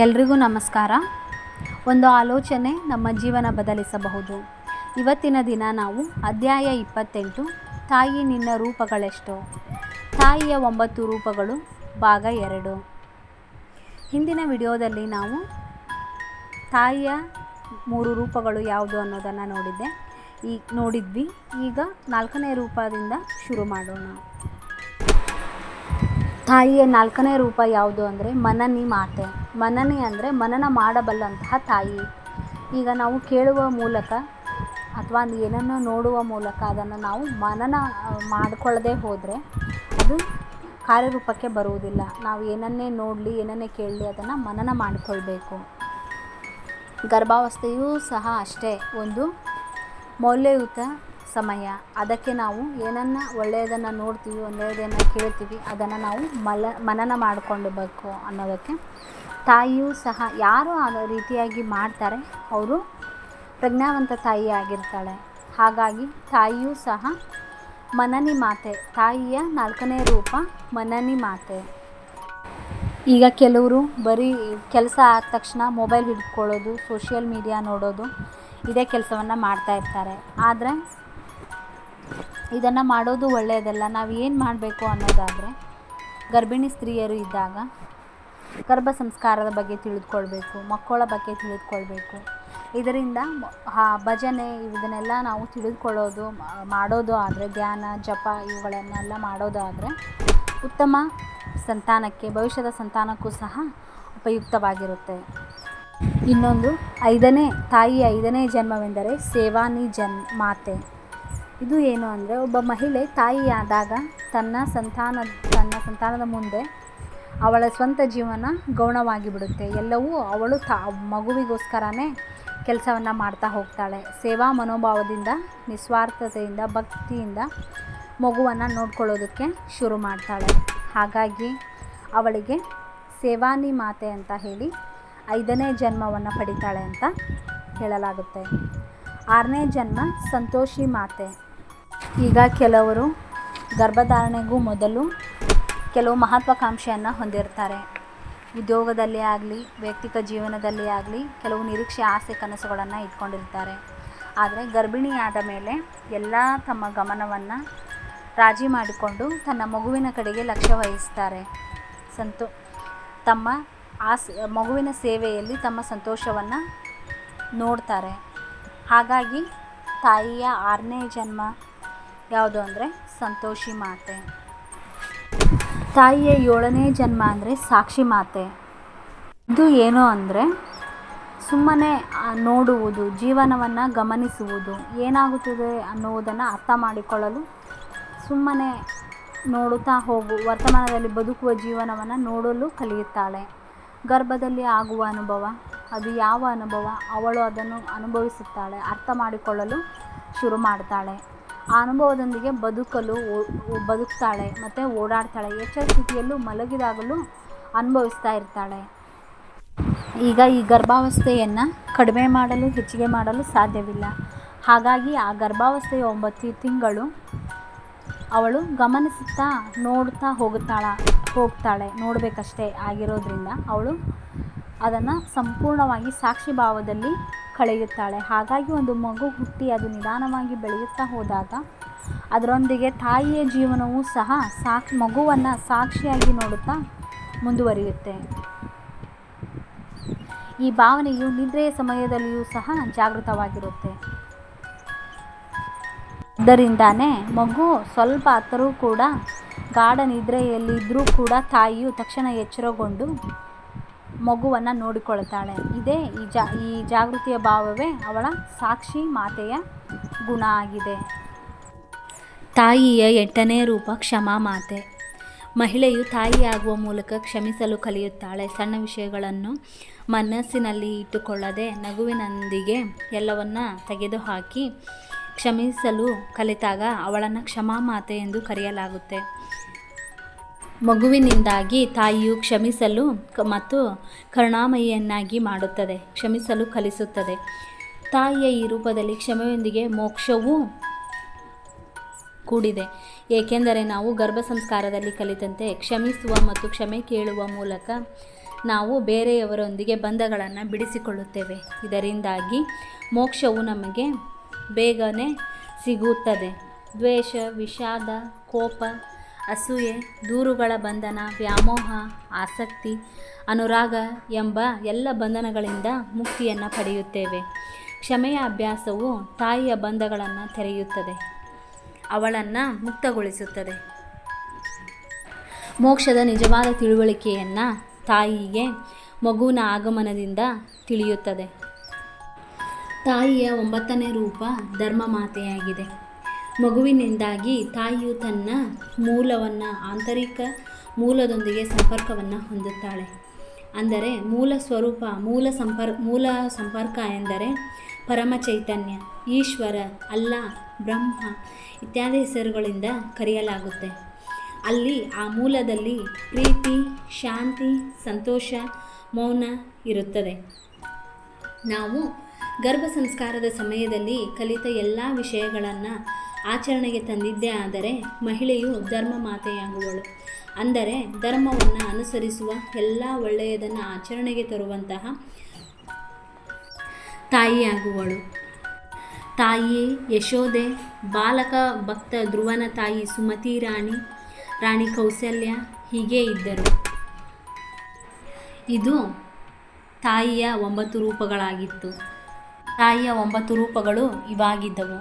ಎಲ್ರಿಗೂ ನಮಸ್ಕಾರ. ಒಂದು ಆಲೋಚನೆ ನಮ್ಮ ಜೀವನ ಬದಲಿಸಬಹುದು. ಇವತ್ತಿನ ದಿನ ನಾವು ಅಧ್ಯಾಯ 28 ತಾಯಿ ನಿನ್ನ ರೂಪಗಳೆಷ್ಟೋ, ತಾಯಿಯ 9 ರೂಪಗಳು ಭಾಗ 2. ಹಿಂದಿನ ವಿಡಿಯೋದಲ್ಲಿ ನಾವು ತಾಯಿಯ 3 ರೂಪಗಳು ಯಾವುದು ಅನ್ನೋದನ್ನು ನೋಡಿದ್ವಿ. ಈಗ 4ನೇ ರೂಪದಿಂದ ಶುರು ಮಾಡೋಣ. ತಾಯಿಯ 4ನೇ ರೂಪ ಯಾವುದು ಅಂದರೆ ಮನನಿ ಮಾತೆ. ಮನನಿ ಅಂದರೆ ಮನನ ಮಾಡಬಲ್ಲಂತಹ ತಾಯಿ. ಈಗ ನಾವು ಕೇಳುವ ಮೂಲಕ ಅಥವಾ ಏನನ್ನು ನೋಡುವ ಮೂಲಕ ಅದನ್ನು ನಾವು ಮನನ ಮಾಡಿಕೊಳ್ಳದೆ ಹೋದರೆ ಅದು ಕಾರ್ಯರೂಪಕ್ಕೆ ಬರುವುದಿಲ್ಲ. ನಾವು ಏನನ್ನೇ ನೋಡಲಿ, ಏನನ್ನೇ ಕೇಳಲಿ, ಅದನ್ನು ಮನನ ಮಾಡಿಕೊಳ್ಬೇಕು. ಗರ್ಭಾವಸ್ಥೆಯೂ ಸಹ ಅಷ್ಟೇ ಒಂದು ಮೌಲ್ಯಯುತ ಸಮಯ. ಅದಕ್ಕೆ ನಾವು ಏನನ್ನು ಒಳ್ಳೆಯದನ್ನು ನೋಡ್ತೀವಿ, ಒಳ್ಳೆಯದನ್ನು ಕೇಳ್ತೀವಿ, ಅದನ್ನು ನಾವು ಮನನ ಮಾಡಿಕೊಳ್ಳಬೇಕು ಅನ್ನೋದಕ್ಕೆ. ತಾಯಿಯೂ ಸಹ ಯಾರು ಆ ರೀತಿಯಾಗಿ ಮಾಡ್ತಾರೆ ಅವರು ಪ್ರಜ್ಞಾವಂತ ತಾಯಿ ಆಗಿರ್ತಾಳೆ. ಹಾಗಾಗಿ ತಾಯಿಯೂ ಸಹ ಮನನಿ ಮಾತೆ. ತಾಯಿಯ 4ನೇ ರೂಪ ಮನನಿ ಮಾತೆ. ಈಗ ಕೆಲವರು ಬರೀ ಕೆಲಸ ಆದ ತಕ್ಷಣ ಮೊಬೈಲ್ ಹಿಡ್ಕೊಳ್ಳೋದು, ಸೋಷಿಯಲ್ ಮೀಡಿಯಾ ನೋಡೋದು, ಇದೇ ಕೆಲಸವನ್ನು ಮಾಡ್ತಾ ಇರ್ತಾರೆ. ಆದರೆ ಇದನ್ನು ಮಾಡೋದು ಒಳ್ಳೆಯದಲ್ಲ. ನಾವು ಏನು ಮಾಡಬೇಕು ಅನ್ನೋದಾದರೆ, ಗರ್ಭಿಣಿ ಸ್ತ್ರೀಯರು ಇದ್ದಾಗ ಗರ್ಭ ಸಂಸ್ಕಾರದ ಬಗ್ಗೆ ತಿಳಿದುಕೊಳ್ಬೇಕು, ಮಕ್ಕಳ ಬಗ್ಗೆ ತಿಳಿದುಕೊಳ್ಬೇಕು. ಇದರಿಂದ ಭಜನೆ ಇದನ್ನೆಲ್ಲ ನಾವು ತಿಳಿದುಕೊಳ್ಳೋದು ಮಾಡೋದು ಆದರೆ, ಧ್ಯಾನ ಜಪ ಇವುಗಳನ್ನೆಲ್ಲ ಮಾಡೋದು ಆದರೆ ಉತ್ತಮ ಸಂತಾನಕ್ಕೆ, ಭವಿಷ್ಯದ ಸಂತಾನಕ್ಕೂ ಸಹ ಉಪಯುಕ್ತವಾಗಿರುತ್ತೆ. ಇನ್ನೊಂದು ತಾಯಿಯ 5ನೇ ಜನ್ಮವೆಂದರೆ ಸೇವಾನಿ ಮಾತೆ. ಇದು ಏನು ಅಂದರೆ, ಒಬ್ಬ ಮಹಿಳೆ ತಾಯಿಯಾದಾಗ ತನ್ನ ಸಂತಾನದ ಮುಂದೆ ಅವಳ ಸ್ವಂತ ಜೀವನ ಗೌಣವಾಗಿ ಬಿಡುತ್ತೆ. ಎಲ್ಲವೂ ಅವಳು ಮಗುವಿಗೋಸ್ಕರನೇ ಕೆಲಸವನ್ನು ಮಾಡ್ತಾ ಹೋಗ್ತಾಳೆ. ಸೇವಾ ಮನೋಭಾವದಿಂದ, ನಿಸ್ವಾರ್ಥತೆಯಿಂದ, ಭಕ್ತಿಯಿಂದ ಮಗುವನ್ನು ನೋಡ್ಕೊಳ್ಳೋದಕ್ಕೆ ಶುರು ಮಾಡ್ತಾಳೆ. ಹಾಗಾಗಿ ಅವಳಿಗೆ ಸೇವಾನಿ ಮಾತೆ ಅಂತ ಹೇಳಿ 5ನೇ ಜನ್ಮವನ್ನು ಪಡಿತಾಳೆ ಅಂತ ಹೇಳಲಾಗುತ್ತೆ. 6ನೇ ಜನ್ಮ ಸಂತೋಷಿ ಮಾತೆ. ಈಗ ಕೆಲವರು ಗರ್ಭಧಾರಣೆಗೂ ಮೊದಲು ಕೆಲವು ಮಹತ್ವಾಕಾಂಕ್ಷೆಯನ್ನು ಹೊಂದಿರ್ತಾರೆ. ಉದ್ಯೋಗದಲ್ಲಿ ಆಗಲಿ, ವೈಯಕ್ತಿಕ ಜೀವನದಲ್ಲಿ ಆಗಲಿ ಕೆಲವು ನಿರೀಕ್ಷೆ, ಆಸೆ, ಕನಸುಗಳನ್ನು ಇಟ್ಕೊಂಡಿರ್ತಾರೆ. ಆದರೆ ಗರ್ಭಿಣಿಯಾದ ಮೇಲೆ ಎಲ್ಲ ತಮ್ಮ ಗಮನವನ್ನು ರಾಜಿ ಮಾಡಿಕೊಂಡು ತನ್ನ ಮಗುವಿನ ಕಡೆಗೆ ಲಕ್ಷ್ಯ ವಹಿಸ್ತಾರೆ. ತಮ್ಮ ಮಗುವಿನ ಸೇವೆಯಲ್ಲಿ ತಮ್ಮ ಸಂತೋಷವನ್ನು ನೋಡ್ತಾರೆ. ಹಾಗಾಗಿ ತಾಯಿಯ 6ನೇ ಜನ್ಮ ಯಾವುದು ಅಂದರೆ ಸಂತೋಷಿ ಮಾತೆ. ತಾಯಿಯ 7ನೇ ಜನ್ಮ ಅಂದರೆ ಸಾಕ್ಷಿ ಮಾತೆ. ಇದು ಏನು ಅಂದರೆ ಸುಮ್ಮನೆ ನೋಡುವುದು, ಜೀವನವನ್ನು ಗಮನಿಸುವುದು, ಏನಾಗುತ್ತದೆ ಅನ್ನುವುದನ್ನು ಅರ್ಥ ಮಾಡಿಕೊಳ್ಳಲು ಸುಮ್ಮನೆ ನೋಡುತ್ತಾ ವರ್ತಮಾನದಲ್ಲಿ ಬದುಕುವ ಜೀವನವನ್ನು ನೋಡಲು ಕಲಿಯುತ್ತಾಳೆ. ಗರ್ಭದಲ್ಲಿ ಆಗುವ ಅನುಭವ, ಅದು ಯಾವ ಅನುಭವ, ಅವಳು ಅದನ್ನು ಅನುಭವಿಸುತ್ತಾಳೆ, ಅರ್ಥ ಮಾಡಿಕೊಳ್ಳಲು ಶುರು ಮಾಡ್ತಾಳೆ. ಆ ಅನುಭವದೊಂದಿಗೆ ಬದುಕ್ತಾಳೆ ಮತ್ತು ಓಡಾಡ್ತಾಳೆ. ಎಚ್ಚರ ಸ್ಥಿತಿಯಲ್ಲೂ ಮಲಗಿದಾಗಲೂ ಅನುಭವಿಸ್ತಾ ಇರ್ತಾಳೆ. ಈಗ ಈ ಗರ್ಭಾವಸ್ಥೆಯನ್ನು ಕಡಿಮೆ ಮಾಡಲು, ಹೆಚ್ಚಿಗೆ ಮಾಡಲು ಸಾಧ್ಯವಿಲ್ಲ. ಹಾಗಾಗಿ ಆ ಗರ್ಭಾವಸ್ಥೆಯ 9 ತಿಂಗಳು ಅವಳು ಗಮನಿಸುತ್ತಾ ನೋಡ್ತಾ ಹೋಗ್ತಾಳೆ. ನೋಡಬೇಕಷ್ಟೇ ಆಗಿರೋದ್ರಿಂದ ಅವಳು ಅದನ್ನು ಸಂಪೂರ್ಣವಾಗಿ ಸಾಕ್ಷಿ ಭಾವದಲ್ಲಿ ಕಳೆಯುತ್ತಾಳೆ. ಹಾಗಾಗಿ ಒಂದು ಮಗು ಹುಟ್ಟಿ ಅದು ನಿಧಾನವಾಗಿ ಬೆಳೆಯುತ್ತಾ ಹೋದಾಗ ಅದರೊಂದಿಗೆ ತಾಯಿಯ ಜೀವನವೂ ಸಹ ಮಗುವನ್ನು ಸಾಕ್ಷಿಯಾಗಿ ನೋಡುತ್ತಾ ಮುಂದುವರಿಯುತ್ತೆ. ಈ ಭಾವನೆಯು ನಿದ್ರೆಯ ಸಮಯದಲ್ಲಿಯೂ ಸಹ ಜಾಗೃತವಾಗಿರುತ್ತೆ. ಇದರಿಂದಾನೇ ಮಗು ಸ್ವಲ್ಪ ಹೊತ್ತರೂ ಕೂಡ ಗಾಢ ನಿದ್ರೆಯಲ್ಲಿದ್ದರೂ ಕೂಡ ತಾಯಿಯು ತಕ್ಷಣ ಎಚ್ಚರಗೊಂಡು ಮಗುವನ್ನು ನೋಡಿಕೊಳ್ತಾಳೆ. ಇದೇ ಈ ಜಾಗೃತಿಯ ಭಾವವೇ ಅವಳ ಸಾಕ್ಷಿ ಮಾತೆಯ ಗುಣ ಆಗಿದೆ. ತಾಯಿಯ 8ನೇ ರೂಪ ಕ್ಷಮಾ ಮಾತೆ. ಮಹಿಳೆಯು ತಾಯಿಯಾಗುವ ಮೂಲಕ ಕ್ಷಮಿಸಲು ಕಲಿಯುತ್ತಾಳೆ. ಸಣ್ಣ ವಿಷಯಗಳನ್ನು ಮನಸ್ಸಿನಲ್ಲಿ ಇಟ್ಟುಕೊಳ್ಳದೆ ನಗುವಿನೊಂದಿಗೆ ಎಲ್ಲವನ್ನ ತೆಗೆದುಹಾಕಿ ಕ್ಷಮಿಸಲು ಕಲಿತಾಗ ಅವಳನ್ನು ಕ್ಷಮಾ ಮಾತೆ ಎಂದು ಕರೆಯಲಾಗುತ್ತೆ. ಮಗುವಿನಿಂದಾಗಿ ತಾಯಿಯು ಕ್ಷಮಿಸಲು ಮತ್ತು ಕರುಣಾಮಯಿಯನ್ನಾಗಿ ಮಾಡುತ್ತದೆ, ಕ್ಷಮಿಸಲು ಕಲಿಸುತ್ತದೆ. ತಾಯಿಯ ಈ ರೂಪದಲ್ಲಿ ಕ್ಷಮೆಯೊಂದಿಗೆ ಮೋಕ್ಷವೂ ಕೂಡಿದೆ. ಏಕೆಂದರೆ ನಾವು ಗರ್ಭ ಸಂಸ್ಕಾರದಲ್ಲಿ ಕಲಿತಂತೆ ಕ್ಷಮಿಸುವ ಮತ್ತು ಕ್ಷಮೆ ಕೇಳುವ ಮೂಲಕ ನಾವು ಬೇರೆಯವರೊಂದಿಗೆ ಬಂಧಗಳನ್ನು ಬಿಡಿಸಿಕೊಳ್ಳುತ್ತೇವೆ. ಇದರಿಂದಾಗಿ ಮೋಕ್ಷವು ನಮಗೆ ಬೇಗನೆ ಸಿಗುತ್ತದೆ. ದ್ವೇಷ, ವಿಷಾದ, ಕೋಪ, ಅಸೂಯೆ, ದೂರುಗಳ ಬಂಧನ, ವ್ಯಾಮೋಹ, ಆಸಕ್ತಿ, ಅನುರಾಗ ಎಂಬ ಎಲ್ಲ ಬಂಧನಗಳಿಂದ ಮುಕ್ತಿಯನ್ನು ಪಡೆಯುತ್ತೇವೆ. ಕ್ಷಮೆಯ ಅಭ್ಯಾಸವು ತಾಯಿಯ ಬಂಧಗಳನ್ನು ತೆರೆಯುತ್ತದೆ, ಅವಳನ್ನು ಮುಕ್ತಗೊಳಿಸುತ್ತದೆ. ಮೋಕ್ಷದ ನಿಜವಾದ ತಿಳುವಳಿಕೆಯನ್ನು ತಾಯಿಗೆ ಮಗುವಿನ ಆಗಮನದಿಂದ ತಿಳಿಯುತ್ತದೆ. ತಾಯಿಯ 9ನೇ ರೂಪ ಧರ್ಮಮಾತೆಯಾಗಿದೆ. ಮಗುವಿನಿಂದಾಗಿ ತಾಯಿಯು ತನ್ನ ಆಂತರಿಕ ಮೂಲದೊಂದಿಗೆ ಸಂಪರ್ಕವನ್ನು ಹೊಂದುತ್ತಾಳೆ. ಅಂದರೆ ಮೂಲ ಸಂಪರ್ಕ ಎಂದರೆ ಪರಮ ಚೈತನ್ಯ, ಈಶ್ವರ, ಅಲ್ಲಾ, ಬ್ರಹ್ಮ ಇತ್ಯಾದಿ ಹೆಸರುಗಳಿಂದ ಕರೆಯಲಾಗುತ್ತೆ. ಅಲ್ಲಿ ಆ ಮೂಲದಲ್ಲಿ ಪ್ರೀತಿ, ಶಾಂತಿ, ಸಂತೋಷ, ಮೌನ ಇರುತ್ತದೆ. ನಾವು ಗರ್ಭ ಸಂಸ್ಕಾರದ ಸಮಯದಲ್ಲಿ ಕಲಿತ ಎಲ್ಲ ವಿಷಯಗಳನ್ನು ಆಚರಣೆಗೆ ತಂದಿದ್ದೇ ಆದರೆ ಮಹಿಳೆಯು ಧರ್ಮ ಮಾತೆಯಾಗುವಳು. ಅಂದರೆ ಧರ್ಮವನ್ನು ಅನುಸರಿಸುವ ಎಲ್ಲ ಒಳ್ಳೆಯದನ್ನು ಆಚರಣೆಗೆ ತರುವಂತಹ ತಾಯಿಯಾಗುವಳು. ತಾಯಿ ಯಶೋದೆ, ಬಾಲಕ ಭಕ್ತ ಧ್ರುವನ ತಾಯಿ ಸುಮತಿ ರಾಣಿ ಕೌಸಲ್ಯ ಹೀಗೆ ಇದ್ದರು. ಇದು ತಾಯಿಯ 9 ರೂಪಗಳಾಗಿತ್ತು. ತಾಯಿಯ 9 ರೂಪಗಳು ಇವಾಗಿದ್ದವು.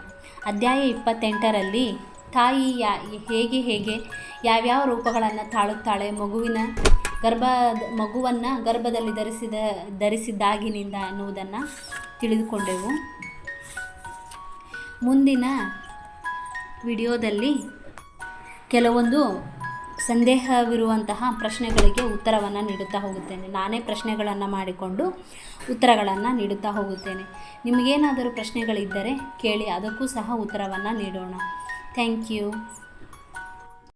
ಅಧ್ಯಾಯ 28ರಲ್ಲಿ ತಾಯಿ ಹೇಗೆ ಯಾವ್ಯಾವ ರೂಪಗಳನ್ನು ತಾಳುತ್ತಾಳೆ ಮಗುವನ್ನು ಗರ್ಭದಲ್ಲಿ ಧರಿಸಿದ್ದಾಗಿನಿಂದ ಅನ್ನುವುದನ್ನು ತಿಳಿದುಕೊಂಡೆವು. ಮುಂದಿನ ವಿಡಿಯೋದಲ್ಲಿ ಕೆಲವೊಂದು ಸಂದೇಹವಿರುವಂತಹ ಪ್ರಶ್ನೆಗಳಿಗೆ ಉತ್ತರವನ್ನು ನೀಡುತ್ತಾ ಹೋಗುತ್ತೇನೆ. ನಾನೇ ಪ್ರಶ್ನೆಗಳನ್ನು ಮಾಡಿಕೊಂಡು ಉತ್ತರಗಳನ್ನು ನೀಡುತ್ತಾ ಹೋಗುತ್ತೇನೆ. ನಿಮಗೇನಾದರೂ ಪ್ರಶ್ನೆಗಳಿದ್ದರೆ ಕೇಳಿ, ಅದಕ್ಕೂ ಸಹ ಉತ್ತರವನ್ನು ನೀಡೋಣ. Thank you.